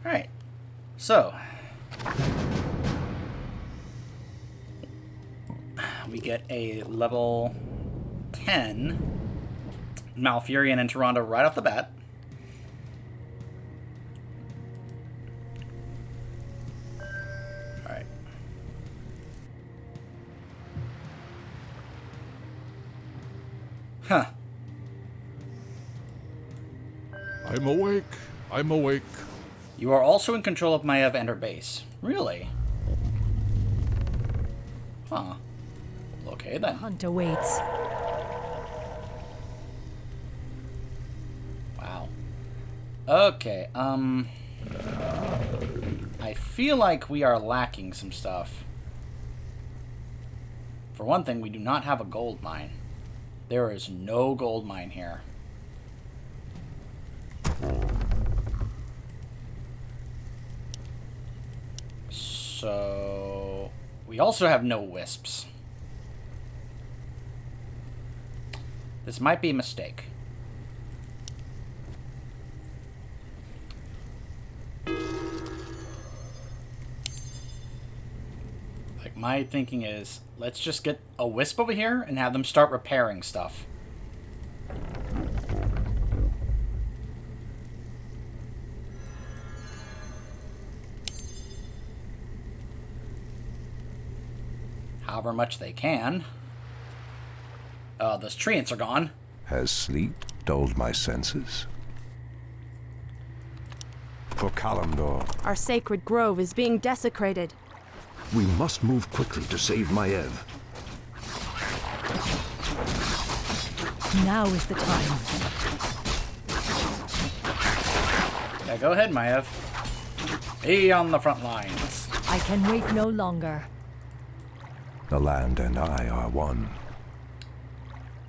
Alright. So. We get a level 10 Malfurion and Tyrande right off the bat. Alright. Huh. I'm awake. I'm awake. You are also in control of Maiev and her base. Really? Huh. Okay then. Hunt awaits. Wow. Okay, I feel like we are lacking some stuff. For one thing, we do not have a gold mine. There is no gold mine here. So, we also have no wisps. This might be a mistake. Like, my thinking is, let's just get a wisp over here and have them start repairing stuff. However much they can. Those treants are gone. Has sleep dulled my senses? For Kalimdor. Our sacred grove is being desecrated. We must move quickly to save Maiev. Now is the time. Yeah, go ahead, Maiev. Be on the front lines. I can wait no longer. The land and I are one.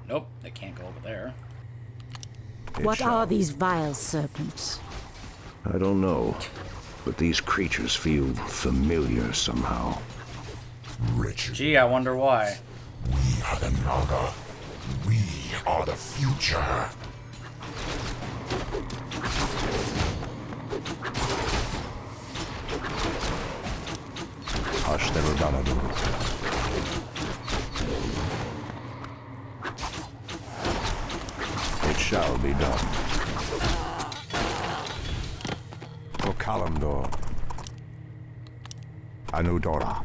Nope, they can't go over there. What are these vile serpents? I don't know, but these creatures feel familiar somehow. Richard, Gee, I wonder why. we are the Naga. We are the future. Ashtarodanadu. It shall be done. For Kalimdor. Anudora.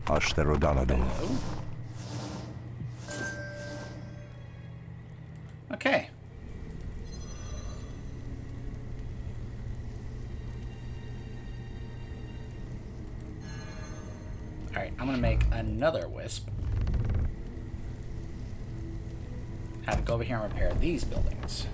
Ashtarodanadu. Okay. Alright, I'm gonna make another wisp. Have it go over here and repair these buildings.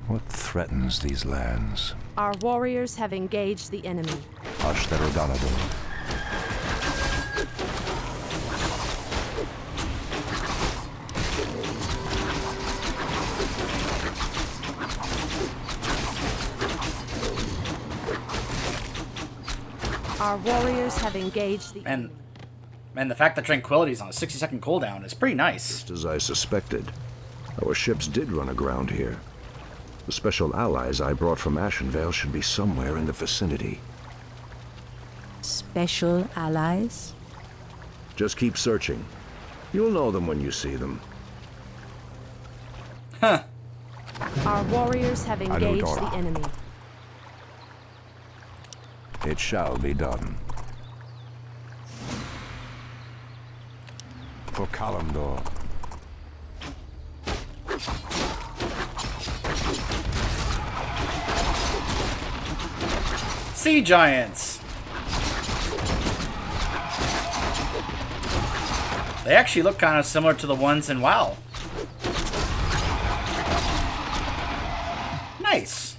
What threatens these lands? Our warriors have engaged the enemy. Ashtarodanadu. Our warriors have engaged the enemy. And the fact that Tranquility is on a 60-second cooldown is pretty nice. Just as I suspected, our ships did run aground here. The special allies I brought from Ashenvale should be somewhere in the vicinity. Special allies? Just keep searching. You'll know them when you see them. Huh. Our warriors have engaged the enemy. It shall be done. For Kalimdor. Sea giants! They actually look kind of similar to the ones in WoW. Nice.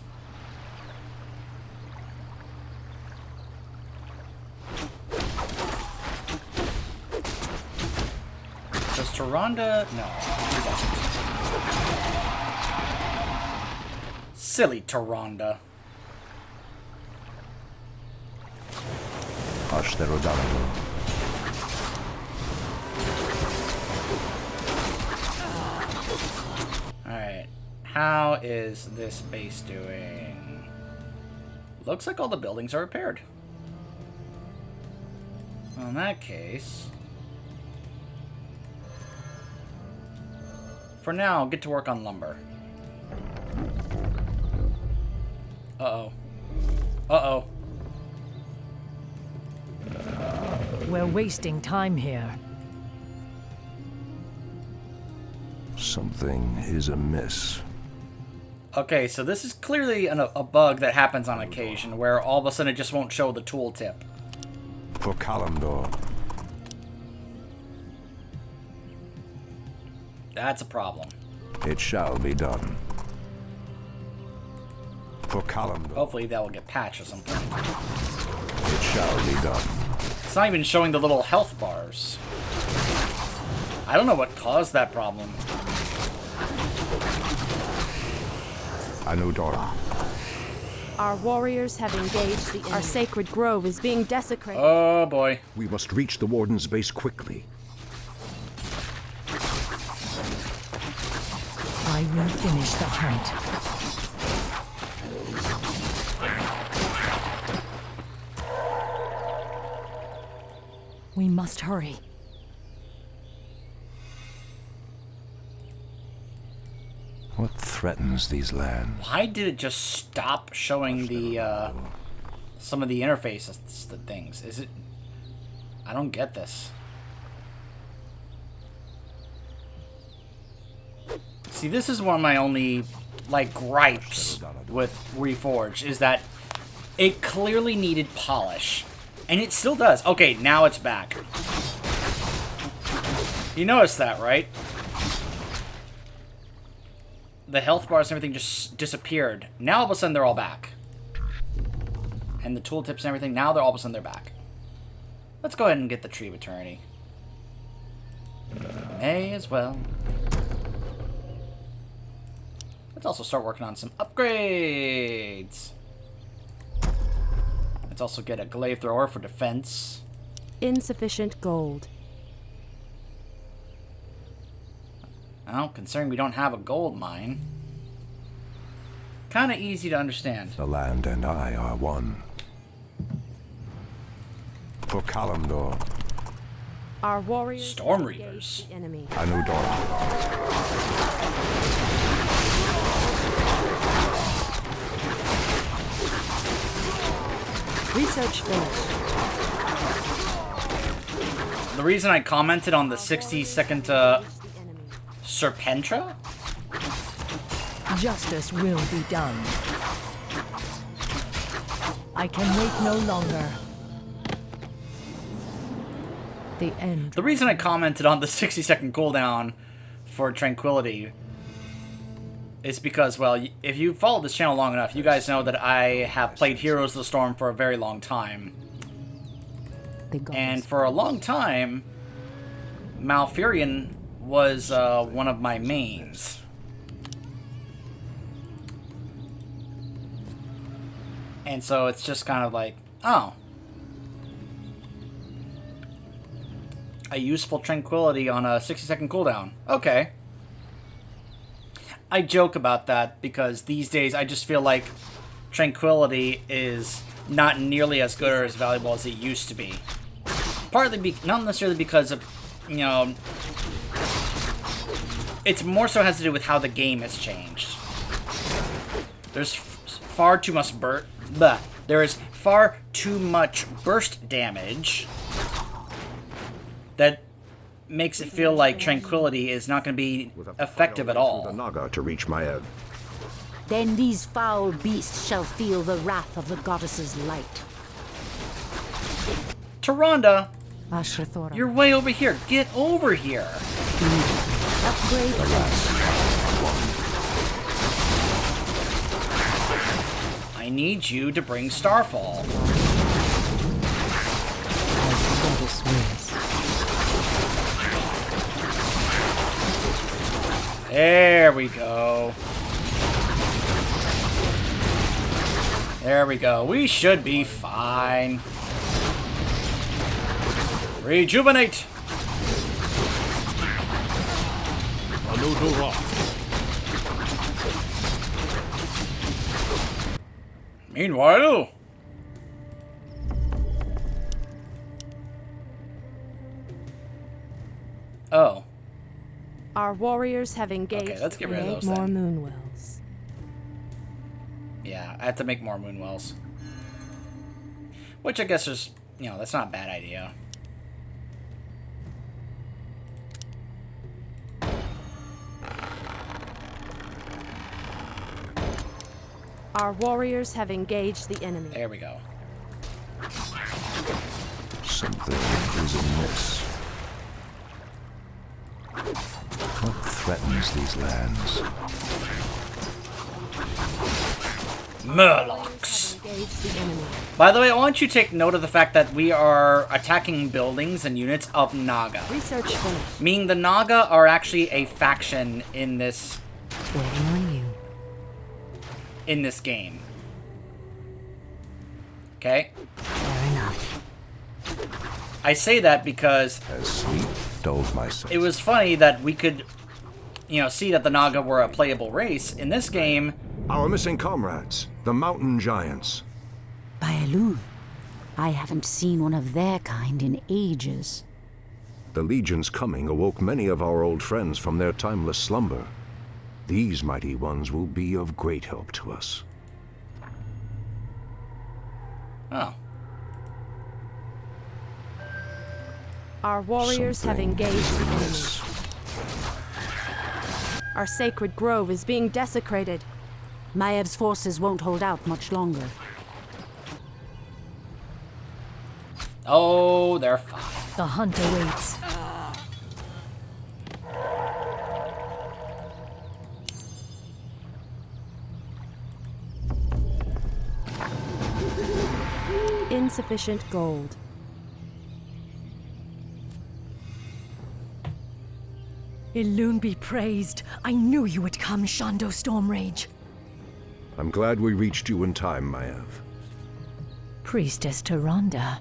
Does Tyrande? No, he doesn't. Silly Tyrande. Alright. How is this base doing? Looks like all the buildings are repaired. Well, in that case... For now, I'll get to work on lumber. Uh-oh. Uh-oh. We're wasting time here. Something is amiss. Okay, so this is clearly a bug that happens on occasion, where all of a sudden it just won't show the tooltip. For Kalimdor. That's a problem. It shall be done. For Kalimdor. Hopefully that will get patched or something. It shall be done. It's not even showing the little health bars. I don't know what caused that problem. Anudora. Our warriors have engaged the enemy. Our sacred grove is being desecrated. Oh boy. We must reach the Warden's base quickly. I will finish the hunt. We must hurry. What threatens these lands? Why did it just stop showing the, some of the interfaces, the things? Is it... I don't get this. See, this is one of my only, like, gripes with Reforged, is that it clearly needed polish. And it still does. Okay, now it's back. You noticed that, right? The health bars and everything just disappeared. Now all of a sudden they're all back. And the tooltips and everything, now they're all of a sudden they're back. Let's go ahead and get the Tree of Eternity. May as well. Let's also start working on some upgrades. Let's also get a glaive thrower for defense. Insufficient gold. Well, considering we don't have a gold mine, kind of easy to understand. The land and I are one. For Kalimdor. Our warriors Storm have Reavers. engaged the enemy. Anudora. Research finished. The reason I commented on the 60-second Serpentra? Justice will be done. I can wait no longer. The end. The reason I commented on the 60-second cooldown for Tranquility is because, well, if you followed this channel long enough, you guys know that I have played Heroes of the Storm for a very long time. And for a long time, Malfurion was one of my mains. And so it's just kind of like, oh. A useful Tranquility on a 60-second cooldown. Okay. I joke about that because these days I just feel like Tranquility is not nearly as good or as valuable as it used to be. Partly, not necessarily because of, you know, it's more so has to do with how the game has changed. There's far too much there is far too much burst damage that makes it feel like Tranquility is not going to be effective at all. The Naga to reach Maev. Then these foul beasts shall feel the wrath of the goddess's light. Tyrande, Ashrithora. you're way over here. Get over here. Upgrade finished. I need you to bring Starfall. As the goddess wills. There we go. There we go. We should be fine. Rejuvenate! Anodora. Meanwhile... Oh. Our warriors have engaged. Okay, let's get rid of Create those more then. moonwells. Yeah, I have to make more moonwells. Which I guess is, that's not a bad idea. Our warriors have engaged the enemy. There we go. Something is amiss. What threatens these lands? Murlocs. Engaged the enemy. By the way, I want you to take note of the fact that we are attacking buildings and units of Naga. Research finished. Meaning the Naga are actually a faction in this Waiting on you. game. Okay? Fair enough. I say that because As sleep dulls my senses. it was funny that we could, see that the Naga were a playable race. In this game, Our missing comrades, the mountain giants. By Elune. I haven't seen one of their kind in ages. The Legion's coming awoke many of our old friends from their timeless slumber. These mighty ones will be of great help to us. oh, Our warriors have Something engaged is the enemy. amiss. Our sacred grove is being desecrated. Maev's forces won't hold out much longer. oh, they're fine. The hunt awaits. Insufficient gold. Elune be praised. I knew you would come, Shondo Stormrage. I'm glad we reached you in time, Maev. Priestess Tyrande.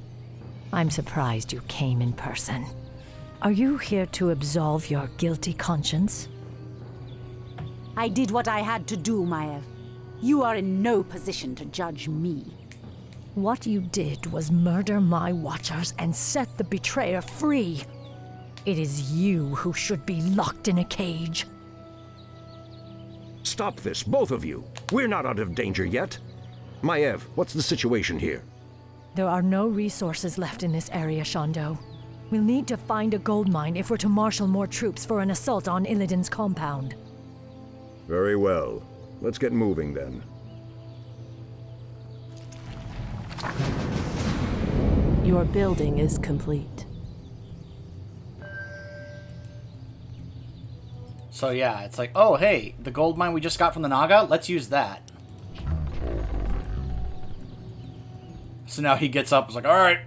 I'm surprised you came in person. Are you here to absolve your guilty conscience? I did what I had to do, Maev. You are in no position to judge me. What you did was murder my watchers and set the betrayer free. It is you who should be locked in a cage. Stop this, both of you. We're not out of danger yet. Maev, what's the situation here? There are no resources left in this area, Shondo. We'll need to find a gold mine if we're to marshal more troops for an assault on Illidan's compound. Very well. Let's get moving then. Your building is complete. So yeah, it's like, oh hey, the gold mine we just got from the Naga, let's use that. So now he gets up, and is like, alright,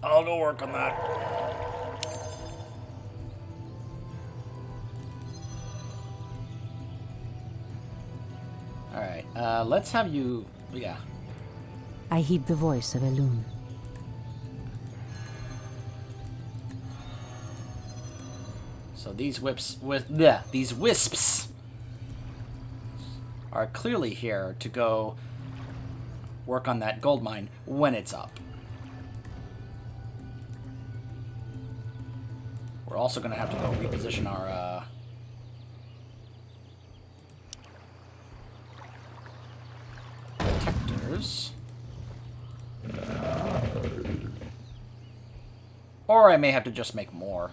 I'll go work on that. Alright, let's have you, yeah. I heed the voice of Elune. So these these wisps are clearly here to go work on that gold mine when it's up. We're also going to have to go reposition our detectors. Or I may have to just make more.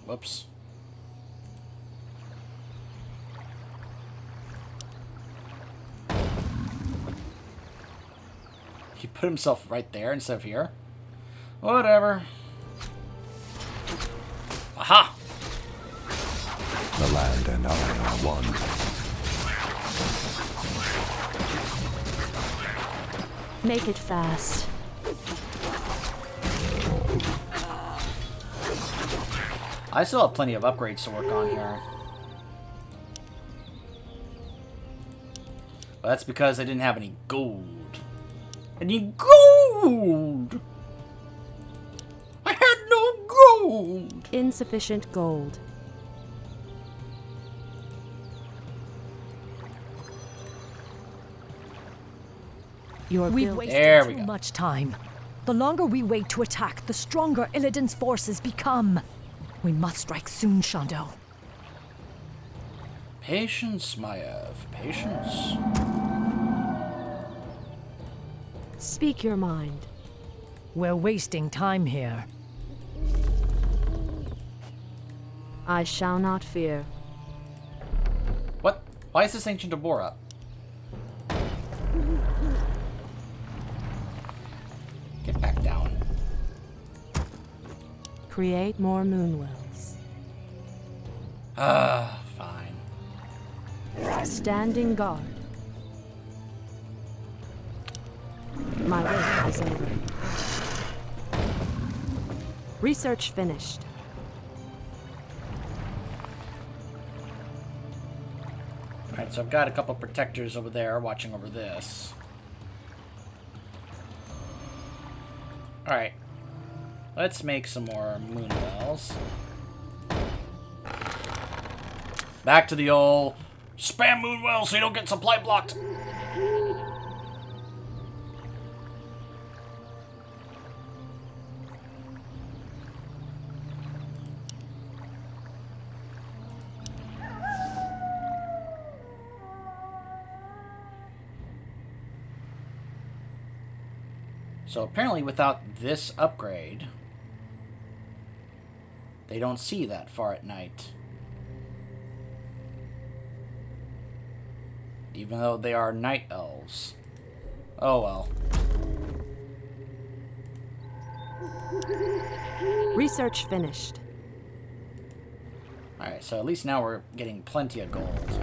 Whoops. He put himself right there instead of here. Whatever. Aha! The land and I are one. Make it fast. I still have plenty of upgrades to work on here. But that's because I didn't have any gold. Any gold! I had no gold! Insufficient gold. Your We've build- wasted There we too go. much time. The longer we wait to attack, the stronger Illidan's forces become. We must strike soon, Shondo. Patience, Maiev. Patience. Speak your mind. We're wasting time here. I shall not fear. What? Why is this Ancient Abor up? Get back down. Create more moonwells. Fine. Standing guard. My wait is over. Research finished. Alright, so I've got a couple protectors over there watching over this. Alright. Let's make some more moonwells. Back to the old spam moonwell so you don't get supply blocked. So apparently without this upgrade, they don't see that far at night. Even though they are night elves. Oh well. Research finished. Alright, so at least now we're getting plenty of gold.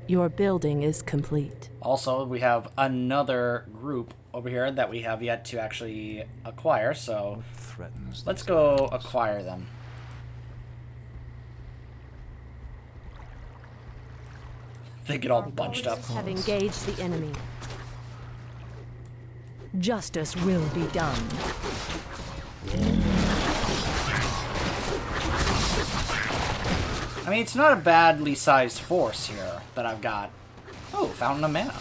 Your building is complete. Also, we have another group over here that we have yet to actually acquire, so Threatens let's go acquire them. They get all bunched up. Have engaged the enemy. Justice will be done. I mean, it's not a badly sized force here that I've got. Oh, Fountain of Mana.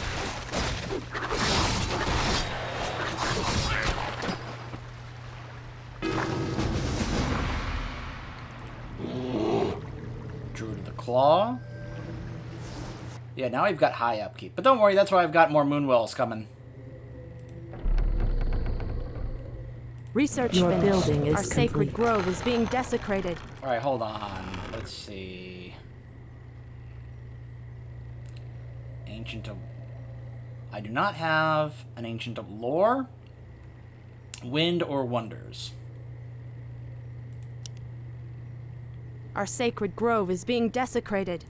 Druid of the Claw. Yeah, now we've got high upkeep. But don't worry, that's why I've got more Moonwells coming. Research finished. Building is Our sacred grove is being desecrated. Alright, hold on. Let's see. Ancient of... I do not have an Ancient of Lore, Wind, or Wonders. Our sacred grove is being desecrated.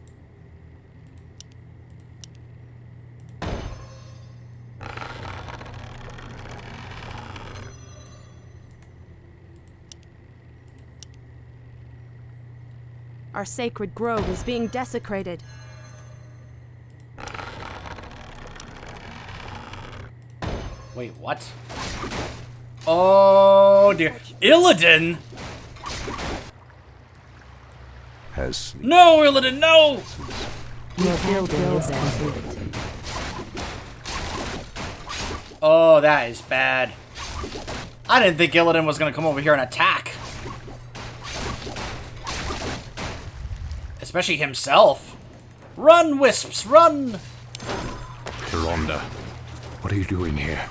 Our sacred grove is being desecrated. Wait, what? Oh dear. Illidan? has No, Illidan, no! Your building is complete. Oh, that is bad. I didn't think Illidan was going to come over here and attack. Especially himself. Run, Wisps, run! Rhonda, what are you doing here?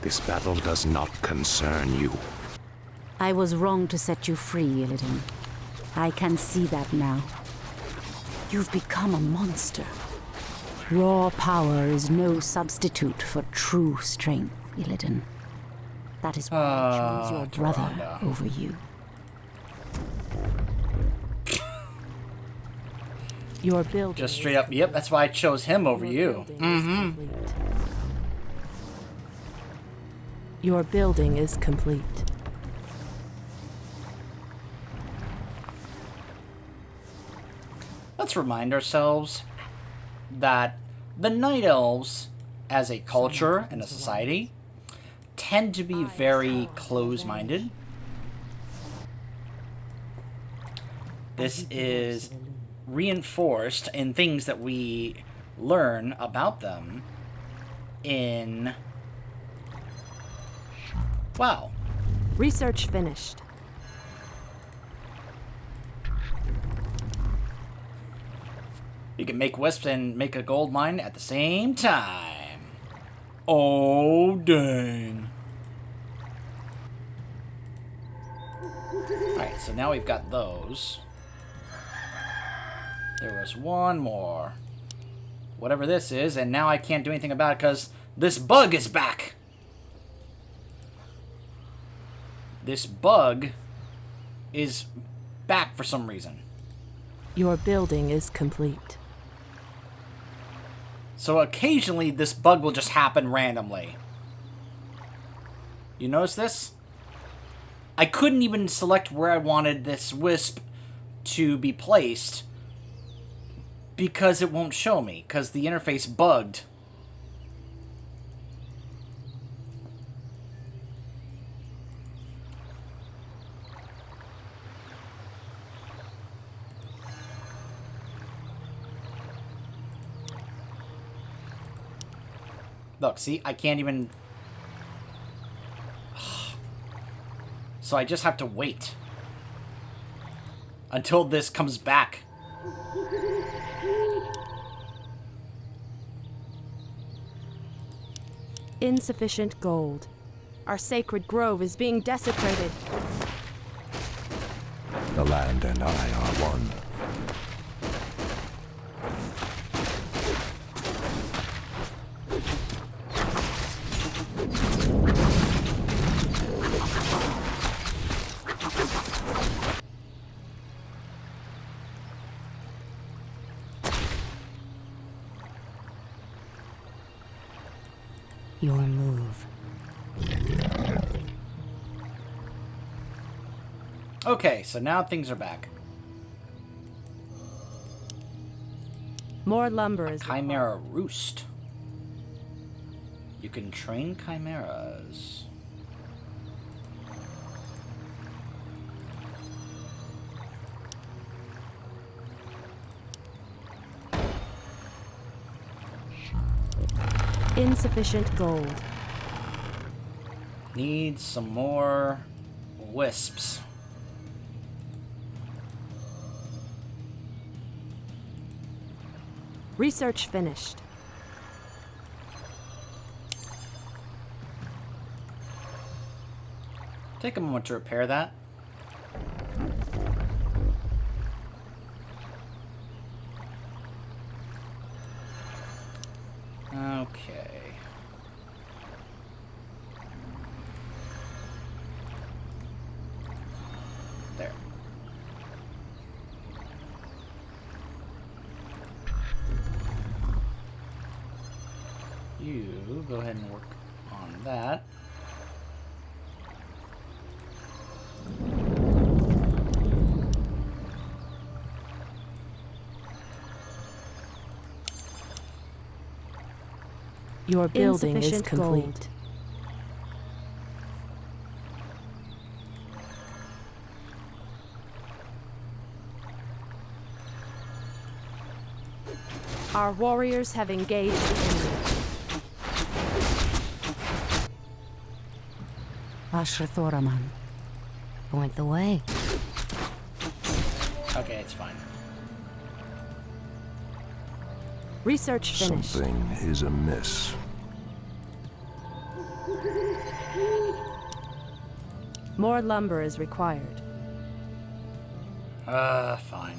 This battle does not concern you. I was wrong to set you free, Illidan. I can see that now. You've become a monster. Raw power is no substitute for true strength, Illidan. That is why I chose your brother Rhonda. over you. Your building. Just straight up, yep, that's why I chose him over you. Mm-hmm. Your building is complete. let's remind ourselves that the Night Elves, as a culture and a society, tend to be very close-minded. This is reinforced in things that we learn about them in... Wow. Research finished. You can make wisps and make a gold mine at the same time. Oh, dang. Alright, so now we've got those. There was one more. Whatever this is, and now I can't do anything about it because this bug is back. This bug is back for some reason. Your building is complete. So occasionally this bug will just happen randomly. You notice this? I couldn't even select where I wanted this wisp to be placed because it won't show me, because the interface bugged. Look, see? I can't even... So I just have to wait until this comes back. Insufficient gold. Our sacred grove is being desecrated. The land and I are one. Your move. Okay, so now things are back. More lumber is Chimera Roost. You can train chimeras. insufficient gold. Need some more wisps. Research finished. Take a moment to repair that. Okay. There. You go ahead and work on that. Your building is Insufficient complete. gold. Our warriors have engaged the enemy. Ashrathoraman. Point the way. Okay, it's fine. Research finished. Something is amiss. More lumber is required. Fine.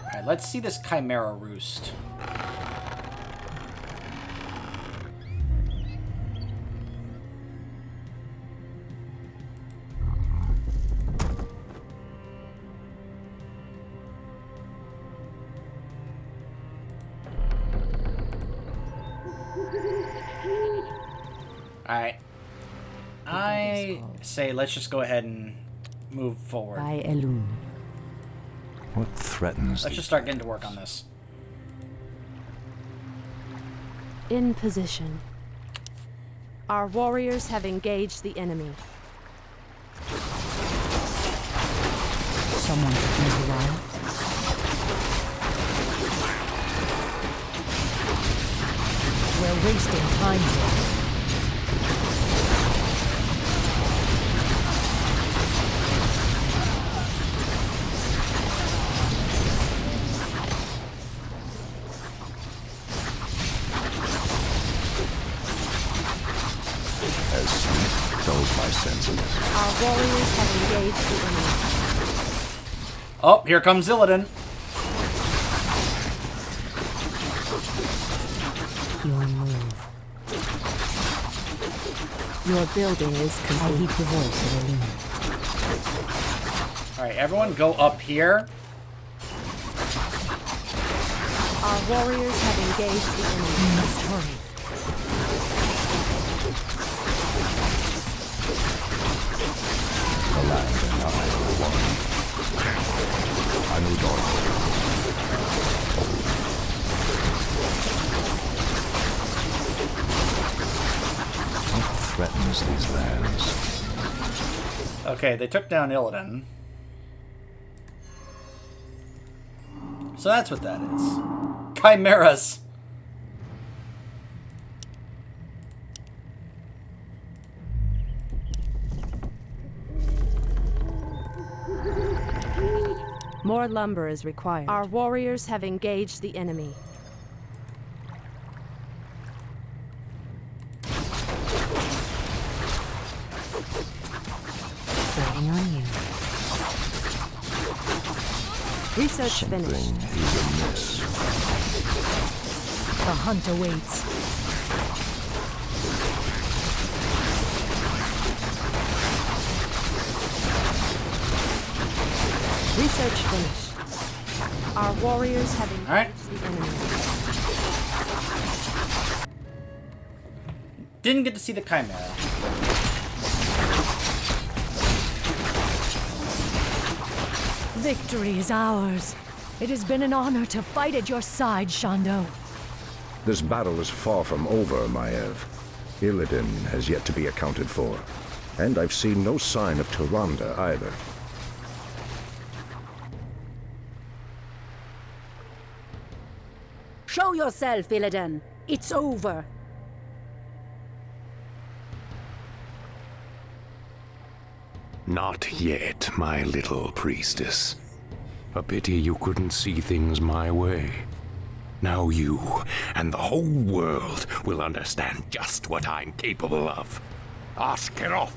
Alright, let's see this Chimera Roost. Alright. I say let's just go ahead and move forward. By Elun. What threatens Let's just start getting to work on this. In position. Our warriors have engaged the enemy. Someone took me a while. We're wasting time here. as sleep dulls my senses. Our warriors have engaged the enemy. Oh, here comes Illidan. Your move. Your building is I complete. heed the voice of Elun. Alright, everyone go up here. Our warriors have engaged the enemy. We must hurry. The land and I are one. Anudon. What threatens these lands? Okay, they took down Illidan. So that's what that is. Chimeras. More lumber is required. Our warriors have engaged the enemy. Waiting on you. Research Something finished. is amiss. The hunt awaits. Research finished. Our warriors have engaged Alright. the enemy. Didn't get to see the Chimera. Victory is ours. It has been an honor to fight at your side, Shando. This battle is far from over, Maiev. Illidan has yet to be accounted for. And I've seen no sign of Tyrande either. Show yourself, Illidan. It's over. Not yet, my little priestess. A pity you couldn't see things my way. Now you and the whole world will understand just what I'm capable of. Ashkeroth!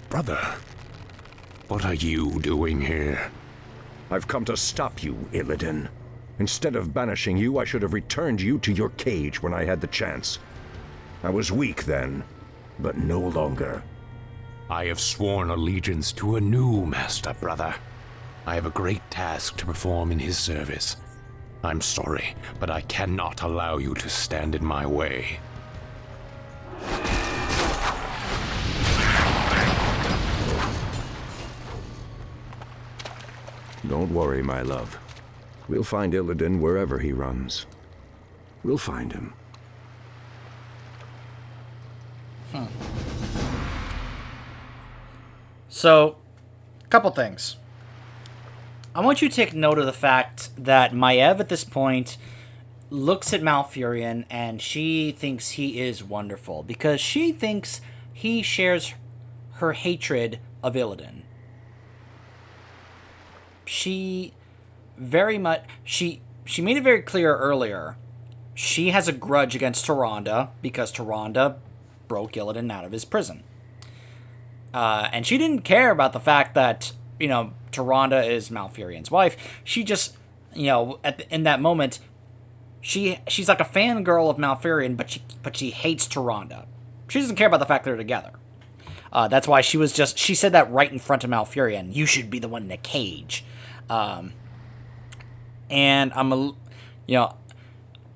Brother, what are you doing here? I've come to stop you, Illidan. Instead of banishing you, I should have returned you to your cage when I had the chance. I was weak then, but no longer. I have sworn allegiance to a new master, brother. I have a great task to perform in his service. I'm sorry, but I cannot allow you to stand in my way. Don't worry, my love. We'll find Illidan wherever he runs. We'll find him. So, couple things. I want you to take note of the fact that Maiev at this point looks at Malfurion and she thinks he is wonderful because she thinks he shares her hatred of Illidan. She very much she made it very clear earlier. She has a grudge against Tyrande because Tyrande broke Illidan out of his prison. And she didn't care about the fact that, you know, Tyrande is Malfurion's wife. She just, you know, in that moment, she's like a fangirl of Malfurion, but she hates Tyrande. She doesn't care about the fact they're together. That's why she said that right in front of Malfurion. You should be the one in a cage. And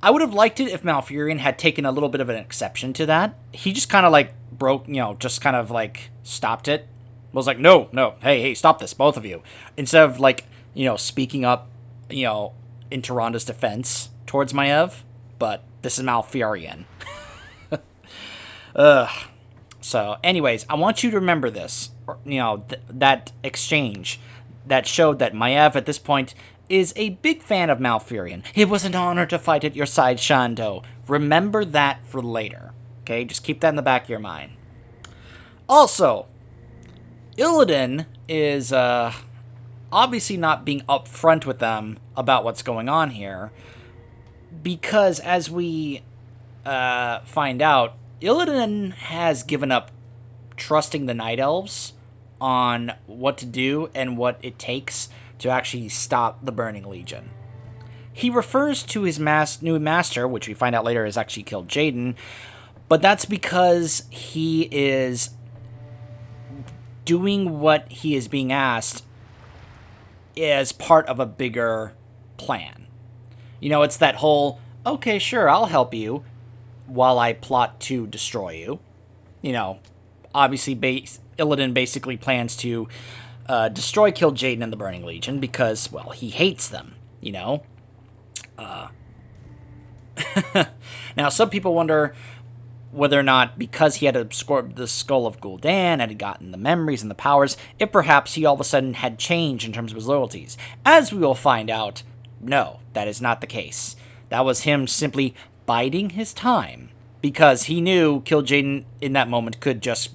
I would have liked it if Malfurion had taken a little bit of an exception to that. He just kind of like broke, just kind of like stopped it. Was like, no, hey, stop this, both of you. Instead of like, speaking up, in Tyrande defense towards Maiev. But this is Malfurion. So, anyways, I want you to remember this. That exchange that showed that Maiev at this point is a big fan of Malfurion. It was an honor to fight at your side, Shando. Remember that for later. Okay, just keep that in the back of your mind. Also, Illidan is obviously not being upfront with them about what's going on here, because as we find out, Illidan has given up trusting the Night Elves on what to do and what it takes to actually stop the Burning Legion. He refers to his new master, which we find out later has actually killed Jaden, but that's because he is doing what he is being asked as part of a bigger plan. It's that whole, okay, sure, I'll help you while I plot to destroy you. Obviously, Illidan basically plans to destroy Kill Jaden and the Burning Legion because, well, he hates them, Now, some people wonder whether or not, because he had absorbed the skull of Gul'dan and had gotten the memories and the powers, if perhaps he all of a sudden had changed in terms of his loyalties. As we will find out, no, that is not the case. That was him simply biding his time, because he knew Kill Jaden in that moment could just,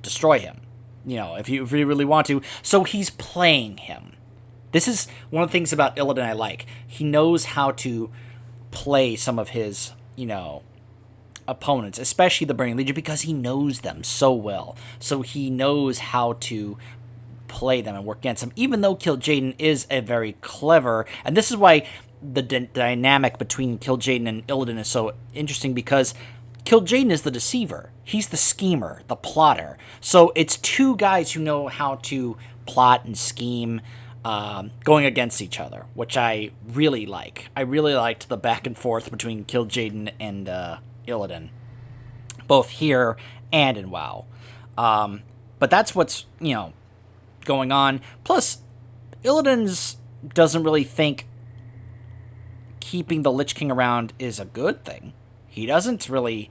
destroy him, if he really want to. So he's playing him. This is one of the things about Illidan I like. He knows how to play some of his, opponents, especially the Burning Legion, because he knows them so well. So he knows how to play them and work against them, even though Kill Jaden is a very clever, and this is why the dynamic between Kill Jaden and Illidan is so interesting, because Kill Jaden is the deceiver. He's the schemer, the plotter. So it's two guys who know how to plot and scheme, going against each other, which I really like. I really liked the back and forth between Kill Jaden and Illidan, both here and in WoW. But that's what's, going on. Plus, Illidan doesn't really think keeping the Lich King around is a good thing. He doesn't really,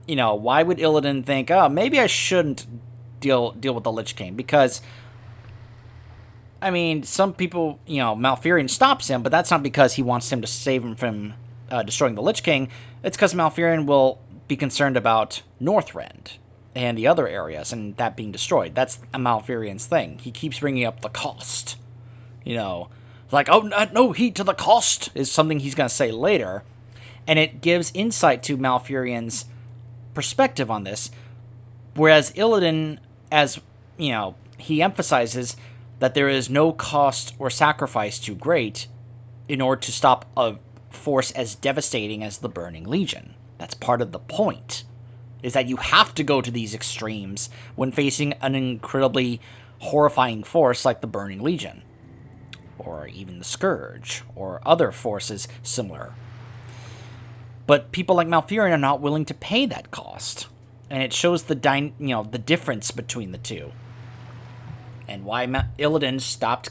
why would Illidan think, oh, maybe I shouldn't deal with the Lich King? Because, I mean, some people, Malfurion stops him, but that's not because he wants him to save him from destroying the Lich King. It's because Malfurion will be concerned about Northrend and the other areas and that being destroyed. That's a Malfurion's thing. He keeps bringing up the cost. Like, oh, no heed to the cost is something he's going to say later. And it gives insight to Malfurion's perspective on this. Whereas Illidan, as, he emphasizes that there is no cost or sacrifice too great in order to stop a force as devastating as the Burning Legion. That's part of the point, is that you have to go to these extremes when facing an incredibly horrifying force like the Burning Legion, or even the Scourge, or other forces similar. But people like Malfurion are not willing to pay that cost, and it shows the the difference between the two, and why Illidan stopped,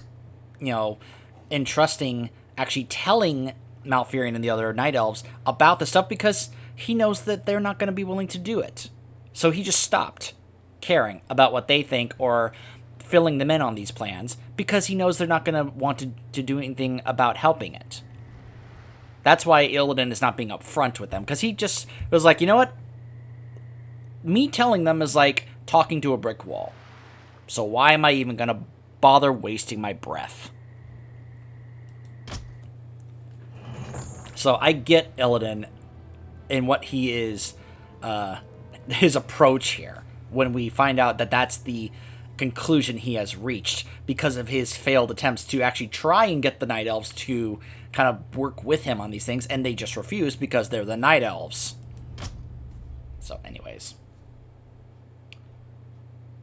entrusting, actually telling Malfurion and the other Night Elves about the stuff, because he knows that they're not going to be willing to do it. So he just stopped caring about what they think or filling them in on these plans, because he knows they're not going to want to do anything about helping it. That's why Illidan is not being upfront with them, because he just was like, you know what? Me telling them is like talking to a brick wall. So why am I even going to bother wasting my breath? So I get Illidan and what he is, his approach here, when we find out that that's the conclusion he has reached because of his failed attempts to actually try and get the Night Elves to kind of work with him on these things, and they just refuse because they're the Night Elves. So anyways.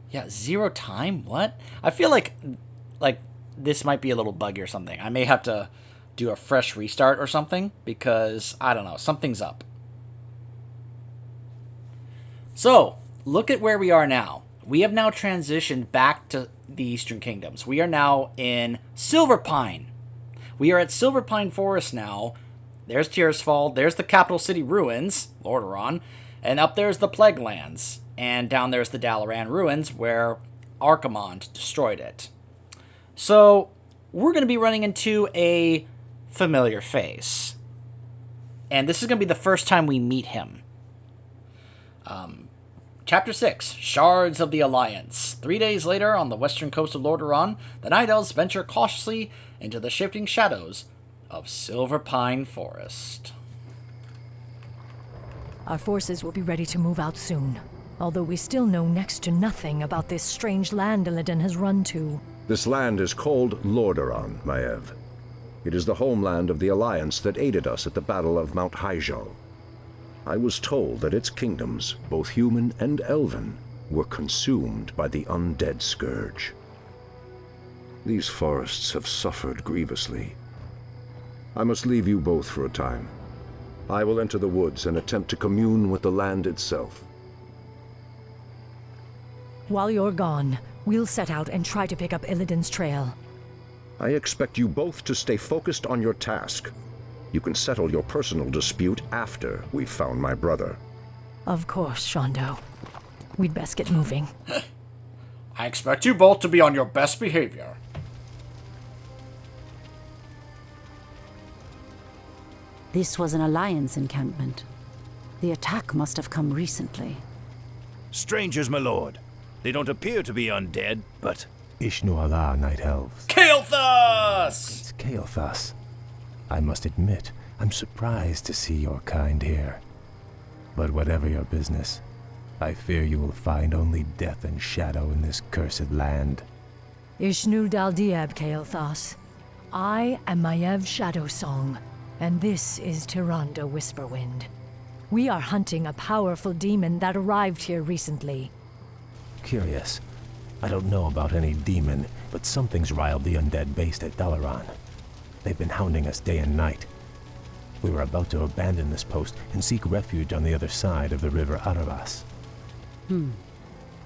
Yeah, 0 time? What? I feel like this might be a little buggy or something. I may have to do a fresh restart or something, because, I don't know, something's up. So, look at where we are now. We have now transitioned back to the Eastern Kingdoms. We are now in Silverpine. We are at Silverpine Forest now. There's Tirisfal, there's the capital city ruins, Lordaeron, and up there's the Plague Lands. And down there's the Dalaran ruins, where Archimonde destroyed it. So, we're going to be running into a familiar face. And this is going to be the first time we meet him. Chapter 6, Shards of the Alliance. 3 days later, on the western coast of Lordaeron, the Night Elves venture cautiously into the shifting shadows of Silverpine Forest. Our forces will be ready to move out soon, although we still know next to nothing about this strange land Illidan has run to. This land is called Lordaeron, Maiev. It is the homeland of the Alliance that aided us at the Battle of Mount Hyjal. I was told that its kingdoms, both human and elven, were consumed by the undead scourge. These forests have suffered grievously. I must leave you both for a time. I will enter the woods and attempt to commune with the land itself. While you're gone, we'll set out and try to pick up Illidan's trail. I expect you both to stay focused on your task. You can settle your personal dispute after we've found my brother. Of course, Shondo. We'd best get moving. I expect you both to be on your best behavior. This was an Alliance encampment. The attack must have come recently. Strangers, my lord. They don't appear to be undead, but... Ishnu Allah, Night Elves. Kael'thas! It's Kael'thas. I must admit, I'm surprised to see your kind here. But whatever your business, I fear you will find only death and shadow in this cursed land. Ishnu Daldieb, Kael'thas. I am Maiev Shadowsong, and this is Tyrande Whisperwind. We are hunting a powerful demon that arrived here recently. Curious. I don't know about any demon, but something's riled the undead based at Dalaran. They've been hounding us day and night. We were about to abandon this post and seek refuge on the other side of the river Aravas. Then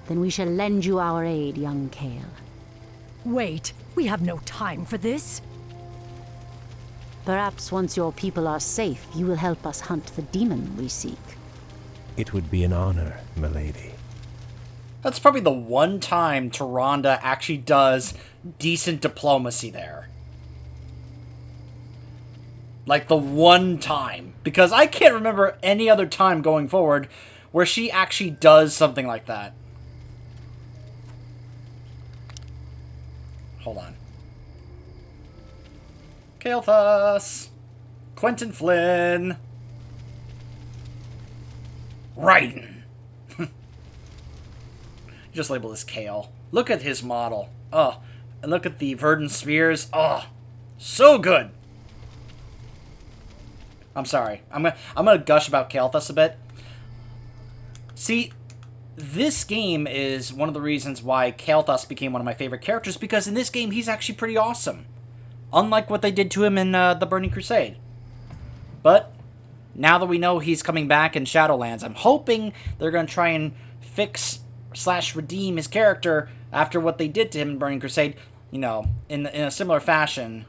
we shall lend you our aid, young Kael. Wait, we have no time for this. Perhaps once your people are safe, you will help us hunt the demon we seek. It would be an honor, milady. That's probably the one time Tyrande actually does decent diplomacy there. Like, the one time. Because I can't remember any other time going forward where she actually does something like that. Hold on. Kael'thas. Quentin Flynn. Raiden. Just label this Kael. Look at his model. Oh, and look at the verdant spears. Oh, so good. I'm sorry. I'm gonna gush about Kael'thas a bit. See, this game is one of the reasons why Kael'thas became one of my favorite characters, because in this game he's actually pretty awesome. Unlike what they did to him in the Burning Crusade. But now that we know he's coming back in Shadowlands, I'm hoping they're gonna try and fix / redeem his character after what they did to him in Burning Crusade, you know, in a similar fashion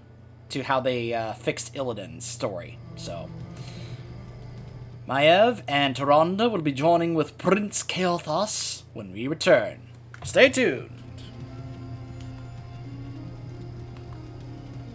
to how they fixed Illidan's story. So, Maiev and Tyrande will be joining with Prince Kael'thas when we return. Stay tuned!